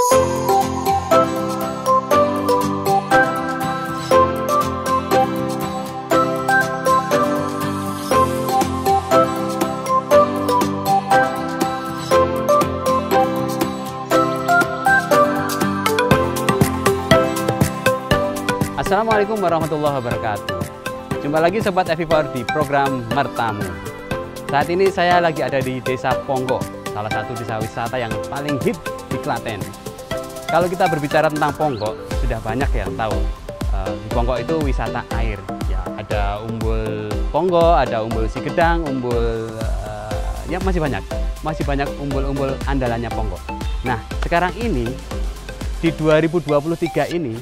Assalamualaikum warahmatullahi wabarakatuh. Jumpa lagi Sobat FIVOR di program Mertamu. Saat ini saya lagi ada di Desa Ponggo, salah satu desa wisata yang paling hit di Klaten. Kalau kita berbicara tentang Ponggo, sudah banyak yang tahu. Di Ponggo itu wisata air. Ya, ada Umbul Ponggo, ada Umbul Sigedang, Umbul ya masih banyak umbul-umbul andalannya Ponggo. Nah, sekarang ini di 2023 ini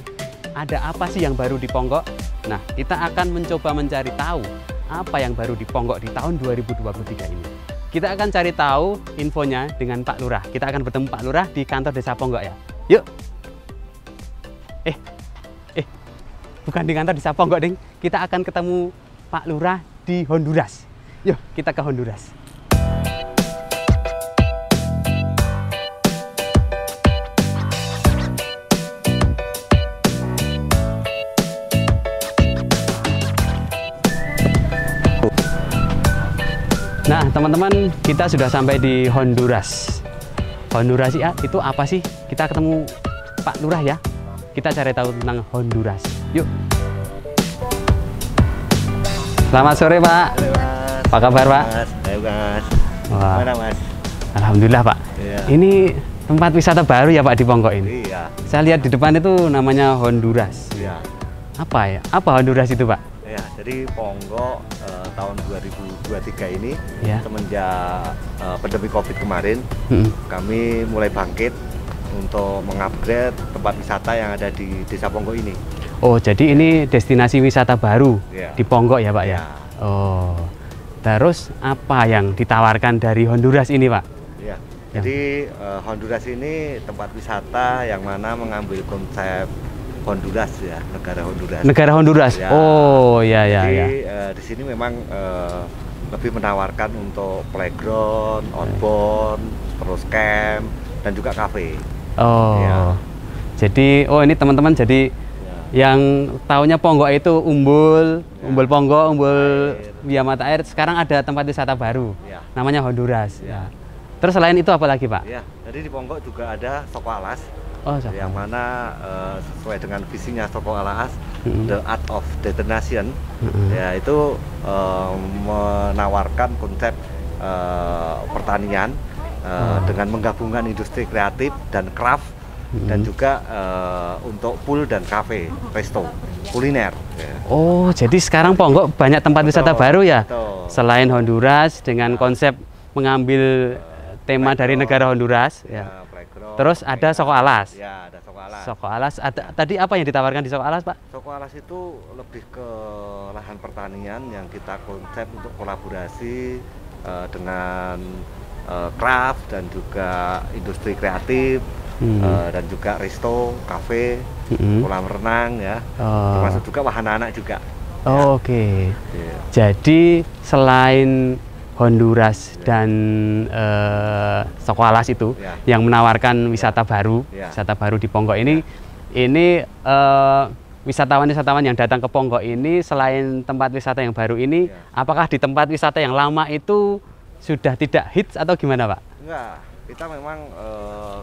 ada apa sih yang baru di Ponggo? Nah, kita akan mencoba mencari tahu apa yang baru di Ponggo di tahun 2023 ini. Kita akan cari tahu infonya dengan Pak Lurah. Kita akan bertemu Pak Lurah di kantor Desa Ponggo ya. Yuk. Bukan di kantor Desa Ponggo, Ding. Kita akan ketemu Pak Lurah di Honduras. Yuk, kita ke Honduras. Nah, teman-teman, kita sudah sampai di Honduras. Honduras ya, itu apa sih? Kita ketemu Pak Lurah ya. Kita cari tahu tentang Honduras. Yuk. Selamat sore, Pak. Halo, Mas. Apa kabar, Pak? Mas, baik, Mas. Wah. Mana, Mas? Alhamdulillah, Pak. Iya. Ini tempat wisata baru ya, Pak, di Ponggo ini. Iya. Saya lihat di depan itu namanya Honduras. Iya. Apa ya? Apa Honduras itu, Pak? Ya, jadi Ponggo tahun 2023 ini Ya. semenjak pandemi Covid kemarin, Mm-mm. kami mulai bangkit untuk mengupgrade tempat wisata yang ada di Desa Ponggo ini. Oh, jadi ini destinasi wisata baru Ya. di Ponggo ya, Pak ya? Ya. Oh. Terus apa yang ditawarkan dari Honduras ini, Pak? Ya. Jadi Honduras ini tempat wisata yang mana mengambil konsep Honduras ya, negara Honduras. Negara Honduras. Ya. Oh, ya ya Jadi ya. di sini memang lebih menawarkan untuk playground, outbound, terus camp dan juga cafe. Oh. Ya. Jadi ini teman-teman, jadi Ya. yang taunya Ponggo itu umbul, Ya. umbul Ponggo, umbul Air. via mata air. Sekarang ada tempat wisata baru. Ya. Namanya Honduras. Ya. Ya. Terus selain itu apa lagi, Pak? Ya, jadi di Ponggo juga ada Soko Alas, Oh, yang mana sesuai dengan visinya Soko Alas, Mm-mm. The Art of Destination, Mm-mm. ya itu menawarkan konsep pertanian dengan menggabungkan industri kreatif dan craft, dan juga untuk pool dan cafe, resto, kuliner. Ya. Oh, jadi sekarang Ponggo banyak tempat wisata baru ya? Betul. Selain Honduras dengan konsep mengambil tema dari negara Honduras ya. Ya, playground, Terus ada Soko Alas. Ya, ada Soko Alas. Soko Alas ada tadi apa yang ditawarkan di Soko Alas, Pak? Soko Alas itu lebih ke lahan pertanian yang kita konsep untuk kolaborasi dengan craft dan juga industri kreatif, dan juga resto, cafe, kolam renang ya, termasuk juga wahana anak juga. Oh, Oke. Ya. Jadi selain Honduras dan Soko Alas itu Ya. yang menawarkan wisata baru, Ya. wisata baru di Ponggo ini, wisatawan-wisatawan yang datang ke Ponggo ini selain tempat wisata yang baru ini, Ya. apakah di tempat wisata yang lama itu sudah tidak hits atau gimana, Pak? Enggak, kita memang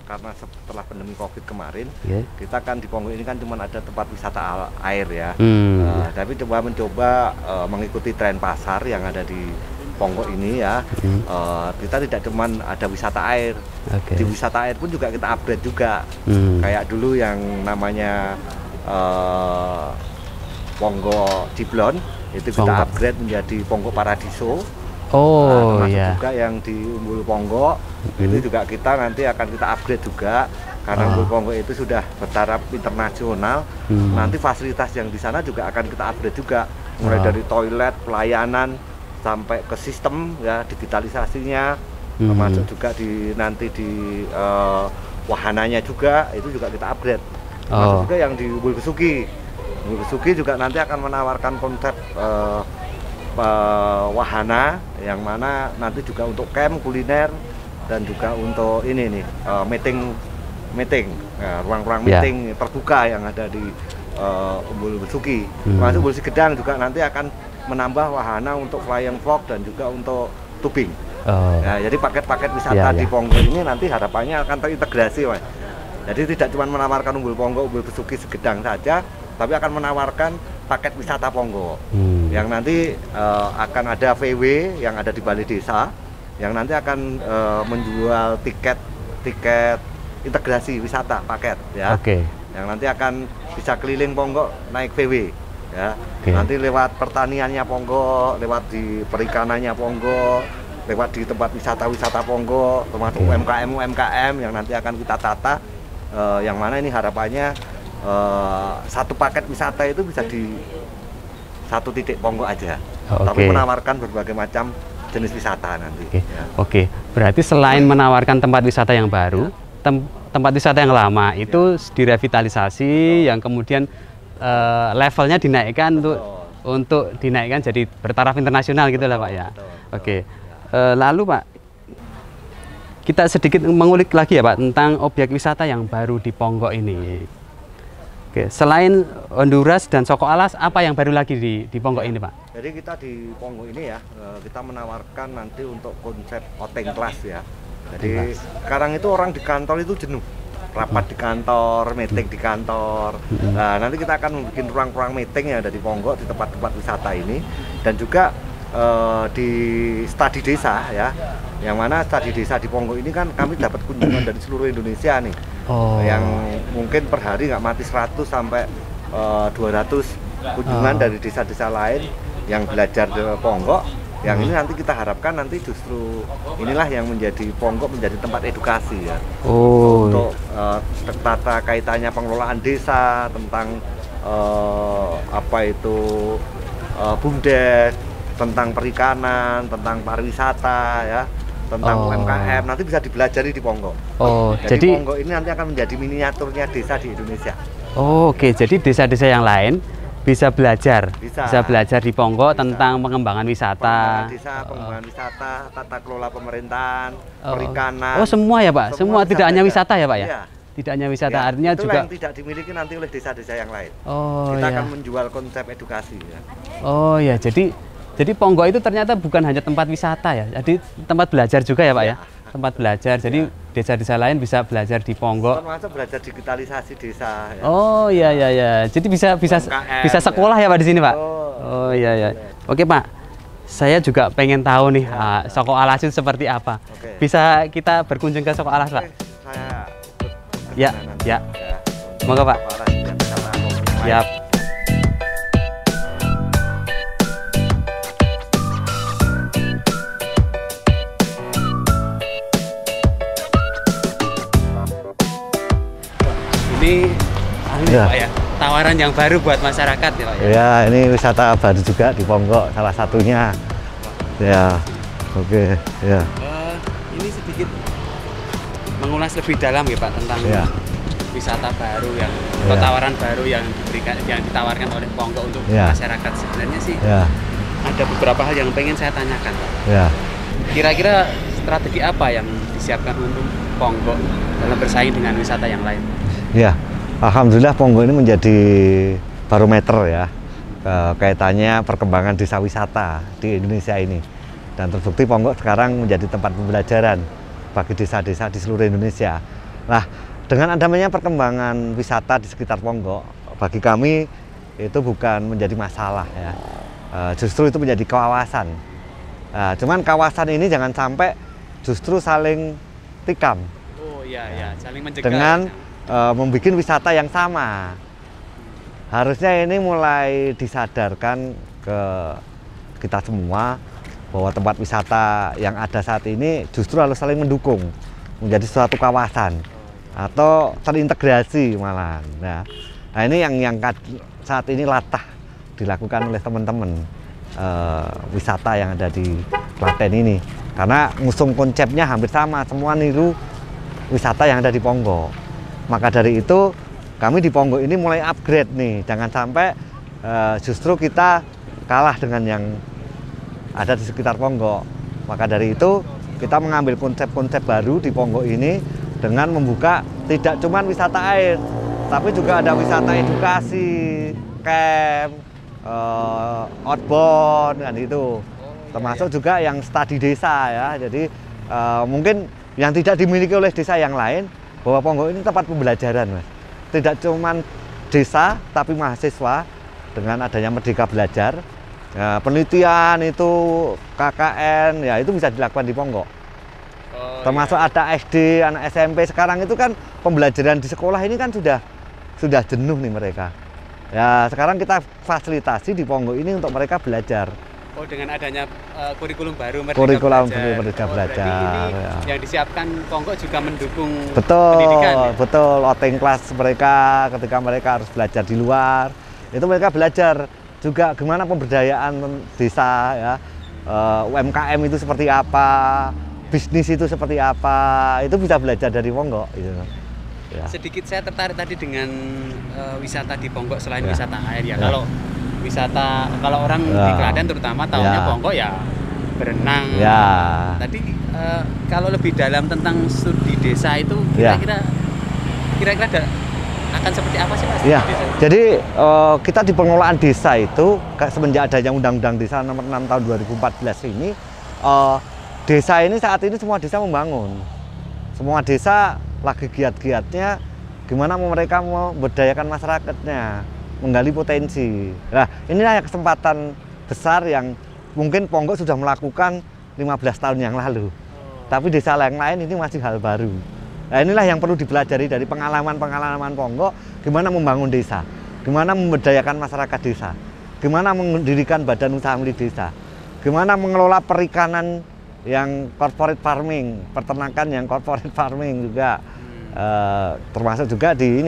karena setelah pandemi Covid kemarin, Ya. kita kan di Ponggo ini kan cuma ada tempat wisata air ya. Tapi mencoba mengikuti tren pasar yang ada di Ponggo ini ya. Kita tidak cuma ada wisata air. Oke. Di wisata air pun juga kita upgrade juga. Kayak dulu yang namanya Ponggo Ciblon, itu kita upgrade menjadi Ponggo Paradiso. Oh termasuk iya. juga yang di Umbul Ponggo, itu juga kita nanti akan kita upgrade juga, karena Umbul Ponggo itu sudah bertaraf internasional. Nanti fasilitas yang di sana juga akan kita upgrade juga, mulai dari toilet, pelayanan, sampai ke sistem ya, digitalisasinya, termasuk juga nanti di wahananya juga itu juga kita upgrade. Termasuk juga yang di Umbul Besuki. Umbul Besuki juga nanti akan menawarkan konsep wahana yang mana nanti juga untuk camp, kuliner, dan juga untuk ini nih meeting meeting, ruang-ruang Ya. meeting terbuka yang ada di Umbul Besuki. Termasuk Umbul Sigedang juga nanti akan menambah wahana untuk flying fox dan juga untuk tubing. Oh. Nah, jadi paket-paket wisata Ya, di ya. Ponggo ini nanti harapannya akan terintegrasi, Mas. Jadi tidak cuma menawarkan Umbul Ponggo, Umbul Besuki, Sigedang saja, tapi akan menawarkan paket wisata Ponggo. Yang nanti akan ada VW yang ada di balai desa, yang nanti akan menjual tiket integrasi wisata paket, ya. Oke. Yang nanti akan bisa keliling Ponggo naik VW, ya. Oke. Nanti lewat pertaniannya Ponggo, lewat di perikanannya Ponggo, lewat di tempat wisata Ponggo, termasuk UMKM yang nanti akan kita tata, yang mana ini harapannya satu paket wisata itu bisa di satu titik Ponggo aja, tapi menawarkan berbagai macam jenis wisata nanti. Oke. Berarti selain menawarkan tempat wisata yang baru, tempat wisata yang lama itu direvitalisasi, yang kemudian levelnya dinaikkan untuk dinaikkan jadi bertaraf internasional gitu lah Pak ya. Oke. Lalu Pak, kita sedikit mengulik lagi ya Pak tentang objek wisata yang baru di Ponggo ini. Oke, selain Honduras dan Soko Alas, apa yang baru lagi di Ponggo ini Pak? Jadi kita di Ponggo ini ya, kita menawarkan nanti untuk konsep outing class ya. Jadi sekarang itu orang di kantor itu jenuh, rapat di kantor, meeting di kantor. Nah, nanti kita akan membuat ruang-ruang meeting yang ada di Ponggo, di tempat-tempat wisata ini, dan juga di studi desa ya, yang mana studi desa di Ponggo ini kan kami dapat kunjungan dari seluruh Indonesia nih, yang mungkin per hari nggak mati 100 sampai 200 kunjungan dari desa-desa lain yang belajar di Ponggo. Yang ini nanti kita harapkan nanti justru inilah yang menjadi Ponggo menjadi tempat edukasi ya, untuk tata kaitannya pengelolaan desa, tentang apa itu BUMDes, tentang perikanan, tentang pariwisata ya, tentang UMKM, nanti bisa dipelajari di Ponggo. Jadi Ponggo ini nanti akan menjadi miniaturnya desa di Indonesia. Oke, jadi desa-desa yang lain bisa belajar di Ponggo tentang pengembangan wisata. Pengembangan wisata, tata kelola pemerintahan, perikanan. Semua ya Pak, semua tidak hanya wisata ya Pak ya? Tidak hanya wisata, artinya juga yang tidak dimiliki nanti oleh desa-desa yang lain. Kita akan menjual konsep edukasi ya. Jadi Ponggo itu ternyata bukan hanya tempat wisata ya, jadi tempat belajar juga ya Pak ya? Tempat belajar, jadi desa-desa lain bisa belajar di Ponggo. Termasuk belajar digitalisasi desa. Ya. Jadi bisa sekolah ya Pak di sini Pak. Oke Pak, saya juga pengen tahu nih Soko Alas itu seperti apa. Bisa kita berkunjung ke Soko Alas Pak? Ya. Semoga Pak. Siap. Ini Pak ya, tawaran yang baru buat masyarakat ya Pak ya? Ya, ini wisata baru juga di Ponggo, salah satunya. Ya, oke. Ya. Ini sedikit mengulas lebih dalam ya Pak tentang wisata baru atau tawaran baru yang ditawarkan oleh Ponggo untuk masyarakat. Sebenarnya sih ada beberapa hal yang pengen saya tanyakan Pak. Kira-kira strategi apa yang disiapkan untuk Ponggo dalam bersaing dengan wisata yang lain? Ya, alhamdulillah Ponggo ini menjadi barometer ya, kaitannya perkembangan desa wisata di Indonesia ini. Dan terbukti Ponggo sekarang menjadi tempat pembelajaran bagi desa-desa di seluruh Indonesia. Nah, dengan adanya perkembangan wisata di sekitar Ponggo, bagi kami itu bukan menjadi masalah ya, justru itu menjadi kawasan. Cuman kawasan ini jangan sampai justru saling tikam. Saling mencegah. Dengan membuat wisata yang sama. Harusnya ini mulai disadarkan ke kita semua bahwa tempat wisata yang ada saat ini justru harus saling mendukung menjadi suatu kawasan atau terintegrasi malah. Nah ini yang saat ini latah dilakukan oleh teman-teman wisata yang ada di Klaten ini, karena ngusung konsepnya hampir sama, semua niru wisata yang ada di Ponggo. Maka dari itu kami di Ponggo ini mulai upgrade nih, jangan sampai justru kita kalah dengan yang ada di sekitar Ponggo. Maka dari itu kita mengambil konsep-konsep baru di Ponggo ini dengan membuka tidak cuma wisata air, tapi juga ada wisata edukasi, camp, outbound kan itu. Termasuk juga yang studi desa ya. Jadi mungkin yang tidak dimiliki oleh desa yang lain, bahwa Ponggok ini tempat pembelajaran, Mas. Tidak cuma desa tapi mahasiswa dengan adanya Merdeka Belajar. Ya, penelitian itu KKN ya itu bisa dilakukan di Ponggok. Termasuk ada SD, anak SMP sekarang itu kan pembelajaran di sekolah ini kan sudah jenuh nih mereka. Ya sekarang kita fasilitasi di Ponggok ini untuk mereka belajar. Oh, dengan adanya kurikulum baru Merdeka Belajar. Ini ya. Yang disiapkan Ponggok juga mendukung betul, pendidikan. Ya? Betul, outing kelas mereka ketika mereka harus belajar di luar. Itu mereka belajar juga gimana pemberdayaan desa ya. UMKM itu seperti apa, bisnis itu seperti apa. Itu bisa belajar dari Ponggok gitu. Ya. Sedikit saya tertarik tadi dengan wisata di Ponggok selain wisata air ya. Kalau orang di Klaten terutama tahunya Ponggok ya berenang. Ya. Tadi kalau lebih dalam tentang studi desa itu kira-kira akan seperti apa sih Mas? Ya. Jadi kita di pengelolaan desa itu semenjak adanya Undang-Undang Desa Nomor 6 Tahun 2014 ini, desa ini saat ini semua desa membangun. Semua desa lagi giat-giatnya gimana mereka mau memberdayakan masyarakatnya, menggali potensi. Nah, inilah kesempatan besar yang mungkin Ponggok sudah melakukan 15 tahun yang lalu. Tapi desa yang lain ini masih hal baru. Nah, inilah yang perlu dipelajari dari pengalaman-pengalaman Ponggok, gimana membangun desa, gimana memberdayakan masyarakat desa, gimana mendirikan badan usaha milik desa, gimana mengelola perikanan yang corporate farming, peternakan yang corporate farming juga, termasuk juga di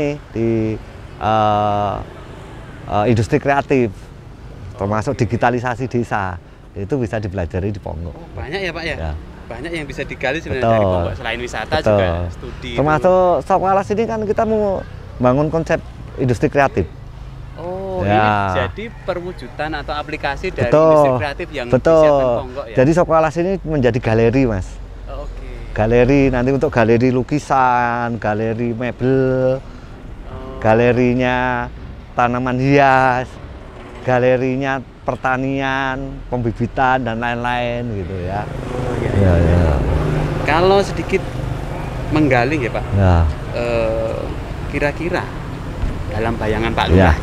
industri kreatif, termasuk digitalisasi desa, itu bisa dipelajari di Ponggok. Oh, banyak ya Pak ya? Ya. Banyak yang bisa digali sebenarnya Betul. dari Ponggok, selain wisata juga studi. Termasuk Sokalas ini kan kita mau bangun konsep industri kreatif. Oh, ini jadi perwujudan atau aplikasi dari industri kreatif yang disiapkan Ponggok ya? Jadi Sokalas ini menjadi galeri, Mas. Galeri, nanti untuk galeri lukisan, galeri mebel, galerinya tanaman hias, galerinya pertanian, pembibitan dan lain-lain gitu ya. Ya. Kalau sedikit menggali ya Pak, kira-kira dalam bayangan Pak Lurah,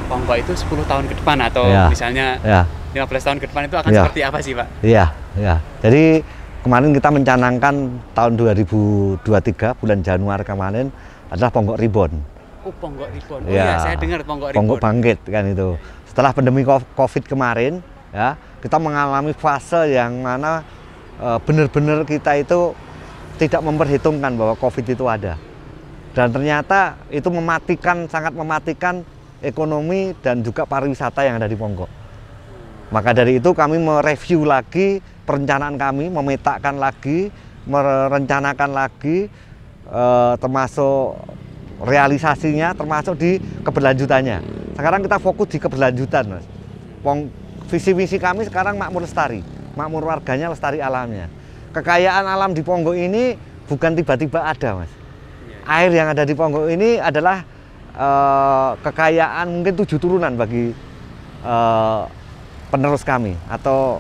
Ponggok itu 10 tahun ke depan atau misalnya 15 tahun ke depan itu akan seperti apa sih Pak? Iya. Jadi kemarin kita mencanangkan tahun 2023 bulan Januari kemarin adalah Ponggok Reborn. Oh, Ponggok Reborn. Oh ya, saya dengar Ponggok Reborn. Ponggok bangkit kan itu. Setelah pandemi Covid kemarin, ya kita mengalami fase yang mana benar-benar kita itu tidak memperhitungkan bahwa Covid itu ada. Dan ternyata itu sangat mematikan ekonomi dan juga pariwisata yang ada di Ponggok. Maka dari itu kami mereview lagi perencanaan kami, memetakan lagi, merencanakan lagi, termasuk realisasinya, termasuk di keberlanjutannya. Sekarang kita fokus di keberlanjutan, Mas. Visi misi kami sekarang makmur lestari, makmur warganya, lestari alamnya. Kekayaan alam di Ponggok ini bukan tiba-tiba ada, Mas. Air yang ada di Ponggok ini adalah kekayaan mungkin 7 turunan bagi penerus kami atau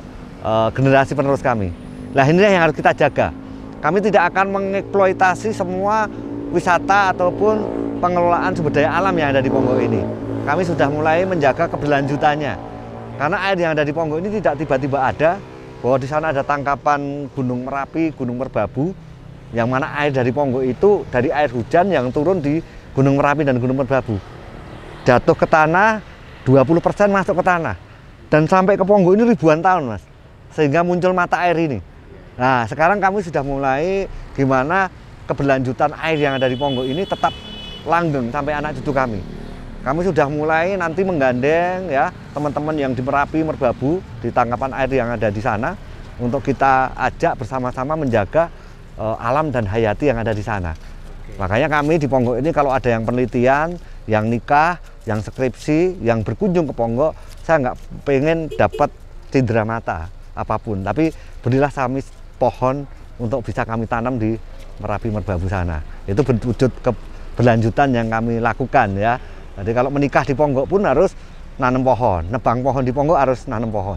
generasi penerus kami. Nah, inilah yang harus kita jaga. Kami tidak akan mengeksploitasi semua wisata ataupun pengelolaan sumber daya alam yang ada di Ponggok ini. Kami sudah mulai menjaga keberlanjutannya. Karena air yang ada di Ponggok ini tidak tiba-tiba ada, bahwa di sana ada tangkapan Gunung Merapi, Gunung Merbabu, yang mana air dari Ponggok itu dari air hujan yang turun di Gunung Merapi dan Gunung Merbabu. Jatuh ke tanah, 20% masuk ke tanah. Dan sampai ke Ponggok ini ribuan tahun, Mas. Sehingga muncul mata air ini. Nah, sekarang kami sudah mulai gimana keberlanjutan air yang ada di Ponggok ini tetap langgeng sampai anak cucu kami. Kami sudah mulai nanti menggandeng ya teman-teman yang di Merapi, Merbabu, di tangkapan air yang ada di sana untuk kita ajak bersama-sama menjaga alam dan hayati yang ada di sana. Makanya kami di Ponggok ini kalau ada yang penelitian, yang nikah, yang skripsi, yang berkunjung ke Ponggok, saya nggak pengen dapat cindera mata apapun, tapi berilah kami pohon untuk bisa kami tanam di Merapi Merbabu sana. Itu wujud keberlanjutan yang kami lakukan ya. Jadi kalau menikah di Ponggok pun harus nanam pohon, nebang pohon di Ponggok harus nanam pohon.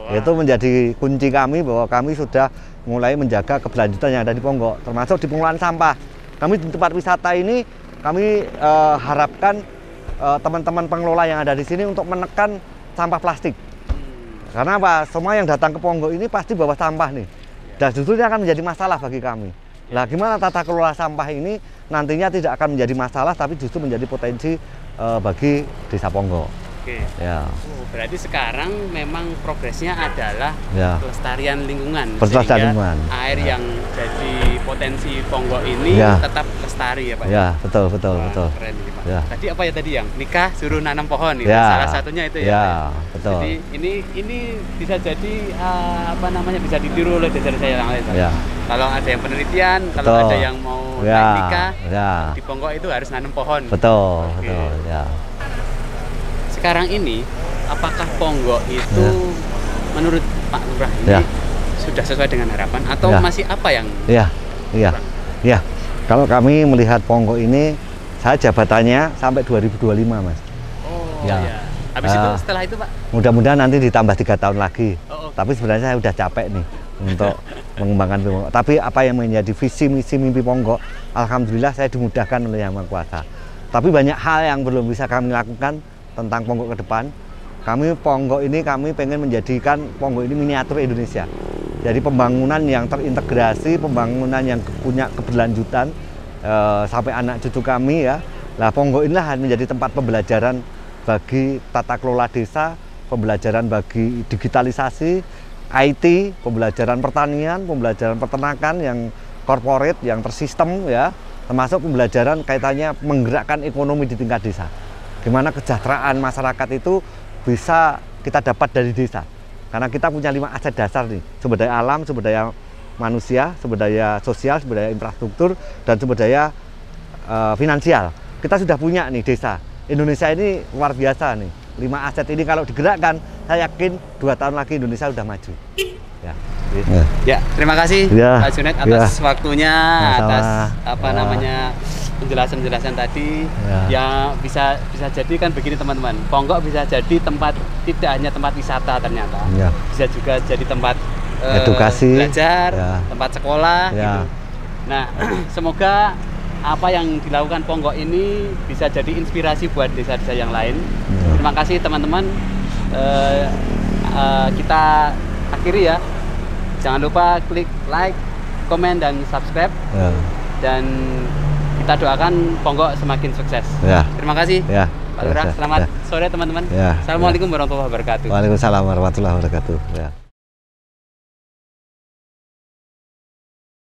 Itu menjadi kunci kami bahwa kami sudah mulai menjaga keberlanjutan yang ada di Ponggok, termasuk di pengelolaan sampah. Kami di tempat wisata ini kami harapkan teman-teman pengelola yang ada di sini untuk menekan sampah plastik. Karena apa? Semua yang datang ke Ponggok ini pasti bawa sampah nih. Dan justru ini akan menjadi masalah bagi kami. Nah, gimana tata kelola sampah ini nantinya tidak akan menjadi masalah, tapi justru menjadi potensi bagi Desa Ponggok. Oke. Ya. Berarti sekarang memang progresnya adalah ya. pelestarian lingkungan. Pelestarian sehingga lingkungan. Air ya. yang jadi potensi Ponggok ini ya. tetap lestari ya Pak? Ya, betul, betul, Wah, betul. Keren ini Pak. Ya. Tadi apa ya tadi yang nikah suruh nanam pohon itu ya. salah satunya itu ya. Ya, Pak? betul. Jadi ini bisa jadi apa namanya bisa ditiru oleh desa-desa yang lain. Pak. Ya. Kalau ada yang penelitian, kalau betul. ada yang mau ya. nikah ya. di Ponggok itu harus nanam pohon. Betul, Oke. betul. Ya. Sekarang ini apakah Ponggok itu menurut Pak Lurah ini sudah sesuai dengan harapan atau masih apa yang Iya. Kalau kami melihat Ponggok ini, saya jabatannya sampai 2025, Mas. Oh ya. Habis itu setelah itu Pak? Mudah-mudahan nanti ditambah 3 tahun lagi. Oh. Tapi sebenarnya saya udah capek nih untuk mengembangkan Ponggok. Tapi apa yang menjadi visi misi mimpi Ponggok, alhamdulillah saya dimudahkan oleh Yang Maha Kuasa. Tapi banyak hal yang belum bisa kami lakukan tentang Ponggok ke depan. Kami Ponggok ini pengen menjadikan Ponggok ini miniatur Indonesia. Jadi pembangunan yang terintegrasi, pembangunan yang punya keberlanjutan sampai anak cucu kami ya. Nah, Ponggok inilah menjadi tempat pembelajaran bagi tata kelola desa, pembelajaran bagi digitalisasi, IT, pembelajaran pertanian, pembelajaran peternakan yang korporat, yang tersistem ya, termasuk pembelajaran kaitannya menggerakkan ekonomi di tingkat desa. Gimana kesejahteraan masyarakat itu bisa kita dapat dari desa. Karena kita punya 5 aset dasar nih, sumber daya alam, sumber daya manusia, sumber daya sosial, sumber daya infrastruktur, dan sumber daya finansial. Kita sudah punya nih desa. Indonesia ini luar biasa nih. 5 aset ini kalau digerakkan, saya yakin 2 tahun lagi Indonesia sudah maju. Ya, terima kasih Pak Junet atas waktunya, atas namanya penjelasan tadi. Ya bisa jadi kan begini teman-teman. Ponggok bisa jadi tempat tidak hanya tempat wisata ternyata. Bisa juga jadi tempat edukasi, belajar, tempat sekolah gitu. Nah, semoga apa yang dilakukan Ponggok ini bisa jadi inspirasi buat desa-desa yang lain. Terima kasih teman-teman. Kita akhiri ya. Jangan lupa klik like, komen, dan subscribe. Dan kita doakan Ponggok semakin sukses. Terima kasih Pak Lurah. Selamat sore teman-teman. Assalamualaikum warahmatullahi wabarakatuh. Waalaikumsalam warahmatullahi wabarakatuh.